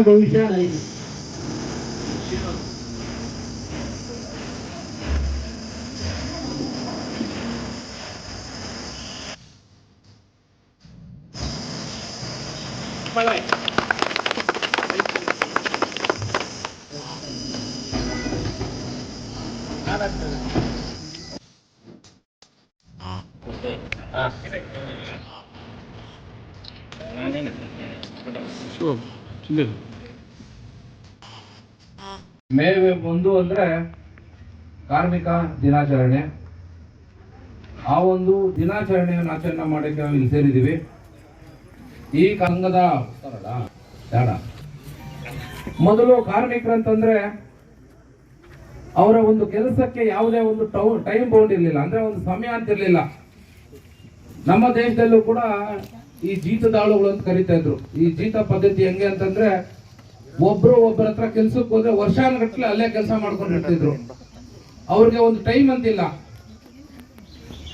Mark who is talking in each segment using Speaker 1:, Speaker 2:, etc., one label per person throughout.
Speaker 1: Division 5.
Speaker 2: May 1 ಅಂದ್ರೆ ಕಾರ್ಮಿಕ ದಿನಾಚರಣೆ. ಆ ಒಂದು ದಿನಾಚರಣೆಯನ್ನು ಆಚರಣೆ ಮಾಡಕ್ಕೆ ನಾವು ಇಲ್ಲಿ ಸೇರಿದ್ದೀವಿ. ಈ ಸಂಘದ ಮೊದಲು ಕಾರ್ಮಿಕರಂತಂದ್ರೆ ಅವರ ಒಂದು ಕೆಲಸಕ್ಕೆ ಯಾವುದೇ ಒಂದು ಟೈಮ್ ಬೌಂಡ್ ಇರಲಿಲ್ಲ, ಅಂದ್ರೆ ಒಂದು ಸಮಯ ಅಂತ ಇರಲಿಲ್ಲ. ನಮ್ಮ ದೇಶದಲ್ಲೂ ಕೂಡ ಈ ಜೀತದಾಳುಗಳು ಅಂತ ಕರಿತಾ ಇದ್ರು. ಈ ಜೀತ ಪದ್ಧತಿ ಹೆಂಗೆ ಅಂತಂದ್ರೆ ಒಬ್ಬರ ಹತ್ರ ಕೆಲ್ಸಕ್ಕೆ ಹೋದ್ರೆ ವರ್ಷಾನುಗಟ್ಟಲೆ ಅಲ್ಲೇ ಕೆಲಸ ಮಾಡ್ಕೊಂಡಿರ್ತಿದ್ರು. ಅವ್ರಿಗೆ ಒಂದು ಟೈಮ್ ಅಂತಿಲ್ಲ.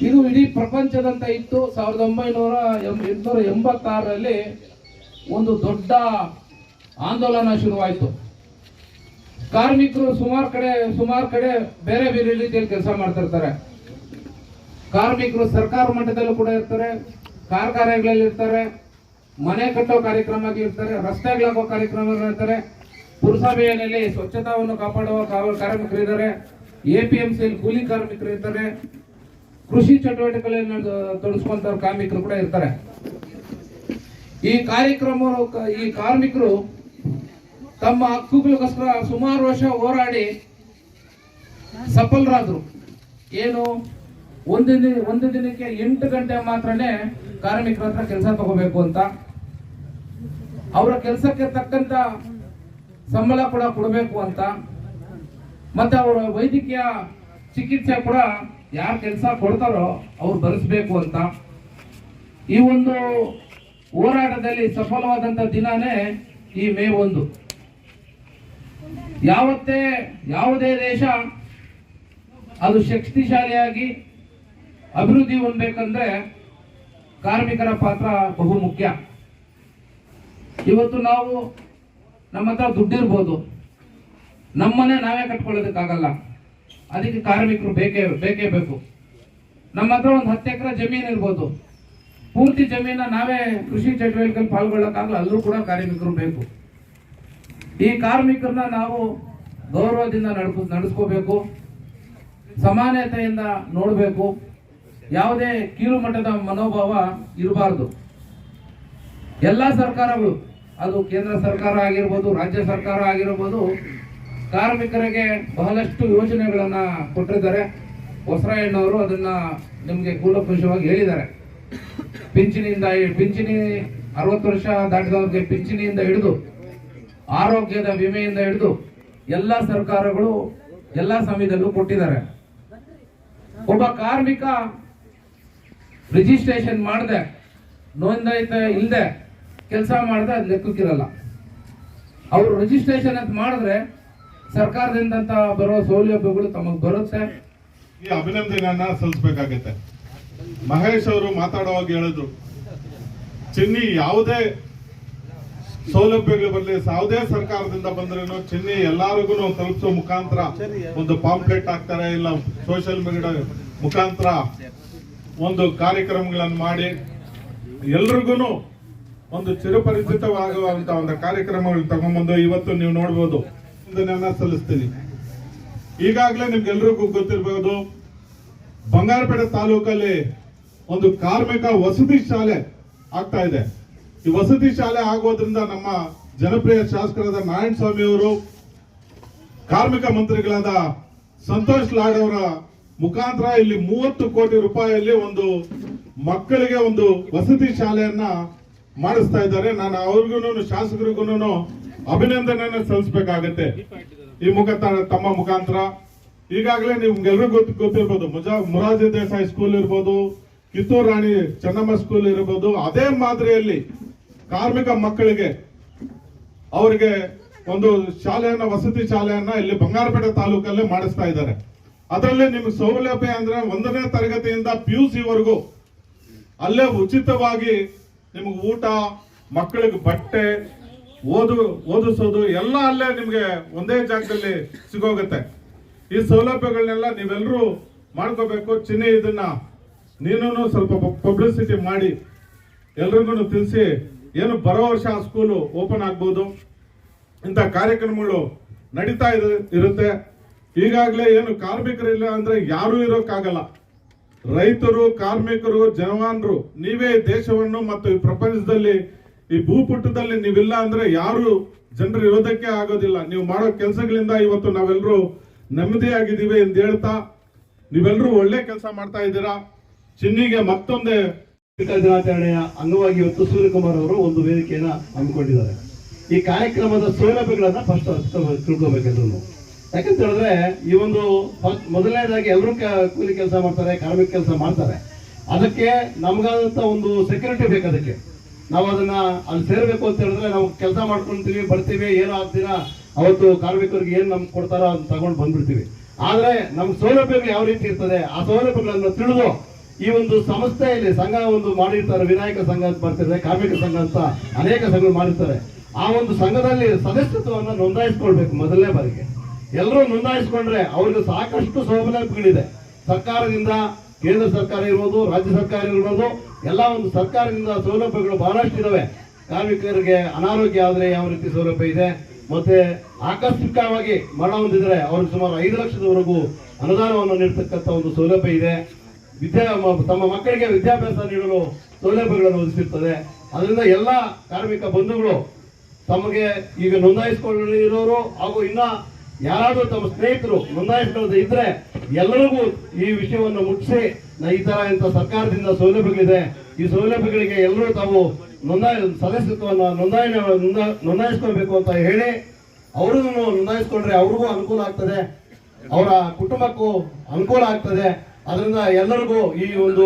Speaker 2: ಇದು ಇಡೀ ಪ್ರಪಂಚದಂತ ಇತ್ತು. 1986ರಲ್ಲಿ ಒಂದು ದೊಡ್ಡ ಆಂದೋಲನ ಶುರುವಾಯಿತು. ಕಾರ್ಮಿಕರು ಸುಮಾರು ಕಡೆ ಬೇರೆ ಬೇರೆ ರೀತಿಯಲ್ಲಿ ಕೆಲಸ ಮಾಡ್ತಿರ್ತಾರೆ. ಕಾರ್ಮಿಕರು ಸರ್ಕಾರ ಮಟ್ಟದಲ್ಲೂ ಕೂಡ ಇರ್ತಾರೆ, ಕಾರ್ಖಾನೆಗಳಲ್ಲಿ ಇರ್ತಾರೆ, ಮನೆ ಕಟ್ಟೋ ಕಾರ್ಯಕ್ರಮ ಇರ್ತಾರೆ, ರಸ್ತೆಗಳಾಗೋ ಕಾರ್ಯಕ್ರಮಗಳಿರ್ತಾರೆ, ಪುರಸಭೆಯಲ್ಲಿ ಸ್ವಚ್ಛತಾವನ್ನು ಕಾಪಾಡುವ ಕಾರ್ಮಿಕರಿದ್ದಾರೆ, APMCಯಲ್ಲಿ ಕೂಲಿ ಕಾರ್ಮಿಕರು ಇರ್ತಾರೆ, ಕೃಷಿ ಚಟುವಟಿಕೆಗಳನ್ನು ತೊಡಗಿಸುವಂತ ಕಾರ್ಮಿಕರು ಕೂಡ ಇರ್ತಾರೆ. ಈ ಕಾರ್ಮಿಕರು ತಮ್ಮ ಹಕ್ಕುಗಳಿಗೋಸ್ಕರ ಸುಮಾರು ವರ್ಷ ಹೋರಾಡಿ ಸಫಲರಾದ್ರು. ಏನು, ಒಂದು ದಿನಕ್ಕೆ 8 ಗಂಟೆ ಮಾತ್ರನೇ ಕಾರ್ಮಿಕರ ಹತ್ರ ಕೆಲಸ ತಗೋಬೇಕು ಅಂತ, ಅವರ ಕೆಲಸಕ್ಕೆ ತಕ್ಕಂತ ಸಂಬಳ ಕೂಡ ಕೊಡಬೇಕು ಅಂತ, ಮತ್ತೆ ಅವರ ವೈದ್ಯಕೀಯ ಚಿಕಿತ್ಸೆ ಕೂಡ ಯಾರು ಕೆಲಸ ಕೊಡ್ತಾರೋ ಅವ್ರು ಭರಿಸಬೇಕು ಅಂತ. ಈ ಒಂದು ಹೋರಾಟದಲ್ಲಿ ಸಫಲವಾದಂತ ದಿನಾನೇ ಈ ಮೇ 1. ಯಾವುದೇ ದೇಶ ಅದು ಶಕ್ತಿಶಾಲಿಯಾಗಿ ಅಭಿವೃದ್ಧಿ ಹೊಂದಬೇಕಂದ್ರೆ ಕಾರ್ಮಿಕರ ಪಾತ್ರ ಬಹು ಮುಖ್ಯ. ಇವತ್ತು ನಾವು ನಮ್ಮ ಹತ್ರ ದುಡ್ಡಿರ್ಬೋದು, ನಮ್ಮನೆ ನಾವೇ ಕಟ್ಕೊಳ್ಳೋದಕ್ಕಾಗಲ್ಲ, ಅದಕ್ಕೆ ಕಾರ್ಮಿಕರು ಬೇಕೇ ಬೇಕು. ನಮ್ಮ ಹತ್ರ ಒಂದು 10 ಎಕರೆ ಜಮೀನು ಇರ್ಬೋದು, ಪೂರ್ತಿ ಜಮೀನ ನಾವೇ ಕೃಷಿ ಚಟುವಟಿಕೆಯಲ್ಲಿ ಪಾಲ್ಗೊಳ್ಳಕ್ಕಾಗಲ್ಲ, ಅಲ್ಲೂ ಕೂಡ ಕಾರ್ಮಿಕರು ಬೇಕು. ಈ ಕಾರ್ಮಿಕರನ್ನ ನಾವು ಗೌರವದಿಂದ ನಡೆಸ್ಕೋಬೇಕು, ಸಮಾನತೆಯಿಂದ ನೋಡಬೇಕು, ಯಾವುದೇ ಕೀಳು ಮಟ್ಟದ ಮನೋಭಾವ ಇರಬಾರ್ದು. ಎಲ್ಲ ಸರ್ಕಾರಗಳು, ಅದು ಕೇಂದ್ರ ಸರ್ಕಾರ ಆಗಿರ್ಬೋದು, ರಾಜ್ಯ ಸರ್ಕಾರ ಆಗಿರ್ಬೋದು, ಕಾರ್ಮಿಕರಿಗೆ ಬಹಳಷ್ಟು ಯೋಜನೆಗಳನ್ನ ಕೊಟ್ಟಿದ್ದಾರೆ. ಹೊಸರಾಯಣ್ಣವರು ಅದನ್ನ ನಿಮ್ಗೆ ಕೂಲಂಕುಷವಾಗಿ ಹೇಳಿದ್ದಾರೆ. ಪಿಂಚಣಿ 60 ವರ್ಷ ದಾಟಿದವರಿಗೆ ಪಿಂಚಣಿಯಿಂದ ಹಿಡಿದು ಆರೋಗ್ಯದ ವಿಮೆಯಿಂದ ಹಿಡಿದು ಎಲ್ಲ ಸರ್ಕಾರಗಳು ಎಲ್ಲ ಸಮಯದಲ್ಲೂ ಕೊಟ್ಟಿದ್ದಾರೆ. ಒಬ್ಬ ಕಾರ್ಮಿಕ ರಿಜಿಸ್ಟ್ರೇಷನ್ ಮಾಡದೆ, ನೋಂದಾಯಿತ ಇಲ್ಲದೆ ಕೆಲಸ ಮಾಡದೆ ಅದು ಲೆಕ್ಕಕ್ಕಿರಲ್ಲ. ಅವರು ರಿಜಿಸ್ಟ್ರೇಷನ್ ಅಂತ ಮಾಡಿದ್ರೆ ಸರ್ಕಾರದಿಂದ ಬರೋ ಸೌಲಭ್ಯಗಳು ತಮಗೆ ಬರುತ್ತೆ.
Speaker 3: ಈ ಅಭಿನಂದನೆಯನ್ನ ಸಲ್ಲಿಸಬೇಕಾಗುತ್ತೆ. ಮಹೇಶ್ ಅವರು ಮಾತಾಡುವಾಗ ಹೇಳಿದ್ರು, ಚಿನ್ನಿ ಯಾವುದೇ ಸೌಲಭ್ಯಗಳು ಬರಲಿ, ಯಾವುದೇ ಸರ್ಕಾರದಿಂದ ಬಂದ್ರೂ ಚಿನ್ನಿ ಎಲ್ಲರಿಗೂ ತಲುಪಿಸೋ ಮುಖಾಂತರ ಒಂದು ಪಾಂಪ್ಲೆಟ್ ಹಾಕ್ತಾರೆ, ಇಲ್ಲ ಸೋಷಿಯಲ್ ಮೀಡಿಯಾ ಮುಖಾಂತರ ಒಂದು ಕಾರ್ಯಕ್ರಮಗಳನ್ನು ಮಾಡಿ ಎಲ್ರಿಗೂ ಒಂದು ಚಿರಪರಿಚಿತವಾಗುವಂತ ಒಂದು ಕಾರ್ಯಕ್ರಮಗಳು ತಗೊಂಡ್ಬಂದು ಇವತ್ತು ನೀವು ನೋಡ್ಬೋದು. ಸಲ್ಲಿಸ್ತೀನಿ. ಈಗಾಗಲೇ ನಿಮ್ಗೆಲ್ರಿಗೂ ಗೊತ್ತಿರಬಹುದು, ಬಂಗಾರಪೇಟೆ ತಾಲೂಕಲ್ಲಿ ಒಂದು ಕಾರ್ಮಿಕ ವಸತಿ ಶಾಲೆ ಆಗ್ತಾ ಇದೆ. ಈ ವಸತಿ ಶಾಲೆ ಆಗೋದ್ರಿಂದ ನಮ್ಮ ಜನಪ್ರಿಯ ಶಾಸಕರಾದ ನಾರಾಯಣ ಸ್ವಾಮಿ ಅವರು, ಕಾರ್ಮಿಕ ಮಂತ್ರಿಗಳಾದ ಸಂತೋಷ್ ಲಾಡ್ ಅವರ ಮುಖಾಂತರ ಇಲ್ಲಿ 30 ಕೋಟಿ ರೂಪಾಯಿಯಲ್ಲಿ ಒಂದು ಮಕ್ಕಳಿಗೆ ಒಂದು ವಸತಿ ಶಾಲೆಯನ್ನ ಮಾಡಿಸ್ತಾ ಇದ್ದಾರೆ. ನಾನು ಅವ್ರಿಗೂ ಶಾಸಕರಿಗೂ ಅಭಿನಂದನೆಯನ್ನ ಸಲ್ಲಿಸಬೇಕಾಗತ್ತೆ. ಈ ತಮ್ಮ ಮುಖಾಂತರ ಈಗಾಗಲೇ ನಿಮ್ಗೆಲ್ರಿಗೂ ಗೊತ್ತಿರ್ಬೋದು, ಮೊರಾರ್ಜಿ ದೇಸಾಯಿ ಸ್ಕೂಲ್ ಇರ್ಬೋದು, ಕಿತ್ತೂರು ರಾಣಿ ಚೆನ್ನಮ್ಮ ಸ್ಕೂಲ್ ಇರ್ಬೋದು, ಅದೇ ಮಾದರಿಯಲ್ಲಿ ಕಾರ್ಮಿಕ ಮಕ್ಕಳಿಗೆ ಅವರಿಗೆ ಒಂದು ಶಾಲೆಯನ್ನ, ವಸತಿ ಶಾಲೆಯನ್ನ ಇಲ್ಲಿ ಬಂಗಾರಪೇಟೆ ತಾಲೂಕಲ್ಲೇ ಮಾಡಿಸ್ತಾ ಇದ್ದಾರೆ. ಅದರಲ್ಲಿ ನಿಮ್ಗೆ ಸೌಲಭ್ಯ ಅಂದ್ರೆ 1ನೇ ತರಗತಿಯಿಂದ PUC ವರೆಗೂ ಅಲ್ಲೇ ಉಚಿತವಾಗಿ ನಿಮ್ಗೆ ಊಟ, ಮಕ್ಕಳಿಗೆ ಬಟ್ಟೆ, ಓದಿಸೋದು ಎಲ್ಲ ಅಲ್ಲೇ ನಿಮ್ಗೆ ಒಂದೇ ಜಾಗದಲ್ಲಿ ಸಿಗೋಗುತ್ತೆ. ಈ ಸೌಲಭ್ಯಗಳನ್ನೆಲ್ಲ ನೀವೆಲ್ಲರೂ ಮಾಡ್ಕೋಬೇಕು. ಚಿನ್ನಿ ಇದನ್ನ ನೀನು ಸ್ವಲ್ಪ ಪಬ್ಲಿಸಿಟಿ ಮಾಡಿ ಎಲ್ರಿಗೂ ತಿಳಿಸಿ, ಏನು ಬರೋ ವರ್ಷ ಆ ಸ್ಕೂಲು ಓಪನ್ ಆಗ್ಬೋದು. ಇಂಥ ಕಾರ್ಯಕ್ರಮಗಳು ನಡೀತಾ ಇರುತ್ತೆ. ಈಗಾಗಲೇ ಏನು ಕಾರ್ಮಿಕರಿಲ್ಲ ಅಂದ್ರೆ ಯಾರೂ ಇರೋಕ್ಕಾಗಲ್ಲ. ರೈತರು, ಕಾರ್ಮಿಕರು, ಜವಾನರು, ನೀವೇ ದೇಶವನ್ನು ಮತ್ತು ಈ ಪ್ರಪಂಚದಲ್ಲಿ ಈ ಭೂಪುಟದಲ್ಲಿ ನೀವಿಲ್ಲ ಅಂದ್ರೆ ಯಾರು ಜನರು ಇರೋದಕ್ಕೆ ಆಗೋದಿಲ್ಲ. ನೀವು ಮಾಡೋ ಕೆಲಸಗಳಿಂದ ಇವತ್ತು ನಾವೆಲ್ಲರೂ ನೆಮ್ಮದಿಯಾಗಿದ್ದೀವಿ ಅಂತ ಹೇಳ್ತಾ, ನೀವೆಲ್ಲರೂ ಒಳ್ಳೆ ಕೆಲಸ ಮಾಡ್ತಾ ಇದ್ದೀರಾ. ಚಿನ್ನಿಗೆ ಮತ್ತೊಂದೇ
Speaker 1: ದಿನಾಚರಣೆಯ ಅಂಗವಾಗಿ ಇವತ್ತು ಸೂರ್ಯಕುಮಾರ್ ಅವರು ಒಂದು ವೇದಿಕೆಯನ್ನ ಹಮ್ಮಿಕೊಂಡಿದ್ದಾರೆ. ಈ ಕಾರ್ಯಕ್ರಮದ ಸೌಲಭ್ಯಗಳನ್ನ ಫಸ್ಟ್ ತಿಳ್ಕೊಬೇಕೆಲ್ಲರೂ. ಯಾಕಂತ ಹೇಳಿದ್ರೆ ಈ ಒಂದು ಮೊದಲನೇದಾಗಿ ಎಲ್ಲರೂ ಕೂಲಿ ಕೆಲಸ ಮಾಡ್ತಾರೆ, ಕಾರ್ಮಿಕ ಕೆಲಸ ಮಾಡ್ತಾರೆ. ಅದಕ್ಕೆ ನಮ್ಗಾದಂತ ಒಂದು ಸೆಕ್ಯೂರಿಟಿ ಬೇಕು. ಅದಕ್ಕೆ ನಾವು ಅದನ್ನ ಅಲ್ಲಿ ಸೇರ್ಬೇಕು ಅಂತ ಹೇಳಿದ್ರೆ ನಾವು ಕೆಲಸ ಮಾಡ್ಕೊಂತೀವಿ, ಬರ್ತೀವಿ, ಏನೋ ಆಗ್ತೀರ ಅವತ್ತು ಕಾರ್ಮಿಕರಿಗೆ ಏನ್ ನಮ್ಗೆ ಕೊಡ್ತಾರೋ ಅದನ್ನ ತಗೊಂಡು ಬಂದ್ಬಿಡ್ತೀವಿ. ಆದ್ರೆ ನಮ್ಗೆ ಸೌಲಭ್ಯಗಳು ಯಾವ ರೀತಿ ಇರ್ತದೆ ಆ ಸೌಲಭ್ಯಗಳನ್ನು ತಿಳಿದು ಈ ಒಂದು ಸಂಸ್ಥೆಯಲ್ಲಿ ಸಂಘ ಒಂದು ಮಾಡಿರ್ತಾರೆ. ವಿನಾಯಕ ಸಂಘ ಅಂತ ಬರ್ತಿದ್ದಾರೆ, ಕಾರ್ಮಿಕ ಸಂಘ ಅಂತ ಅನೇಕ ಸಂಘಗಳು ಮಾಡಿರ್ತಾರೆ. ಆ ಒಂದು ಸಂಘದಲ್ಲಿ ಸದಸ್ಯತ್ವವನ್ನು ನೋಂದಾಯಿಸ್ಕೊಳ್ಬೇಕು. ಮೊದಲನೇ ಬಾರಿಗೆ ಎಲ್ಲರೂ ನೋಂದಾಯಿಸ್ಕೊಂಡ್ರೆ ಅವ್ರಿಗೆ ಸಾಕಷ್ಟು ಸೌಲಭ್ಯಗಳಿದೆ. ಸರ್ಕಾರದಿಂದ, ಕೇಂದ್ರ ಸರ್ಕಾರ ಇರ್ಬೋದು, ರಾಜ್ಯ ಸರ್ಕಾರ ಇರ್ಬೋದು, ಎಲ್ಲ ಒಂದು ಸರ್ಕಾರದಿಂದ ಸೌಲಭ್ಯಗಳು ಬಹಳಷ್ಟು ಇದಾವೆ. ಕಾರ್ಮಿಕರಿಗೆ ಅನಾರೋಗ್ಯ ಆದ್ರೆ ಯಾವ ರೀತಿ ಸೌಲಭ್ಯ ಇದೆ, ಮತ್ತೆ ಆಕಸ್ಮಿಕವಾಗಿ ಮರಣ ಹೊಂದಿದ್ರೆ ಅವ್ರಿಗೆ ಸುಮಾರು 5 ಲಕ್ಷದವರೆಗೂ ಅನುದಾನವನ್ನು ನೀಡತಕ್ಕಂಥ ಒಂದು ಸೌಲಭ್ಯ ಇದೆ. ತಮ್ಮ ಮಕ್ಕಳಿಗೆ ವಿದ್ಯಾಭ್ಯಾಸ ನೀಡಲು ಸೌಲಭ್ಯಗಳನ್ನು ಒದಗಿಸಿರ್ತದೆ. ಅದರಿಂದ ಎಲ್ಲ ಕಾರ್ಮಿಕ ಬಂಧುಗಳು ತಮಗೆ ಈಗ ನೋಂದಾಯಿಸಿಕೊಂಡಿರೋರು ಹಾಗೂ ಇನ್ನ ಯಾರಾದ್ರೂ ತಮ್ಮ ಸ್ನೇಹಿತರು ನೋಂದಾಯಿಸಿಕೊಳ್ಳದೆ ಇದ್ರೆ ಎಲ್ಲರಿಗೂ ಈ ವಿಷಯವನ್ನು ಮುಟ್ಟಿಸಿ, ಈ ತರ ಇಂಥ ಸರ್ಕಾರದಿಂದ ಸೌಲಭ್ಯಗಳಿದೆ, ಈ ಸೌಲಭ್ಯಗಳಿಗೆ ಎಲ್ಲರೂ ತಾವು ಸದಸ್ಯತ್ವವನ್ನು ನೋಂದಾಯಿಸ್ಕೊಳ್ಬೇಕು ಅಂತ ಹೇಳಿ ಅವ್ರಿಗೂ ನೋಂದಾಯಿಸ್ಕೊಂಡ್ರೆ ಅವ್ರಿಗೂ ಅನುಕೂಲ ಆಗ್ತದೆ, ಅವರ ಕುಟುಂಬಕ್ಕೂ ಅನುಕೂಲ ಆಗ್ತದೆ. ಅದರಿಂದ ಎಲ್ಲರಿಗೂ ಈ ಒಂದು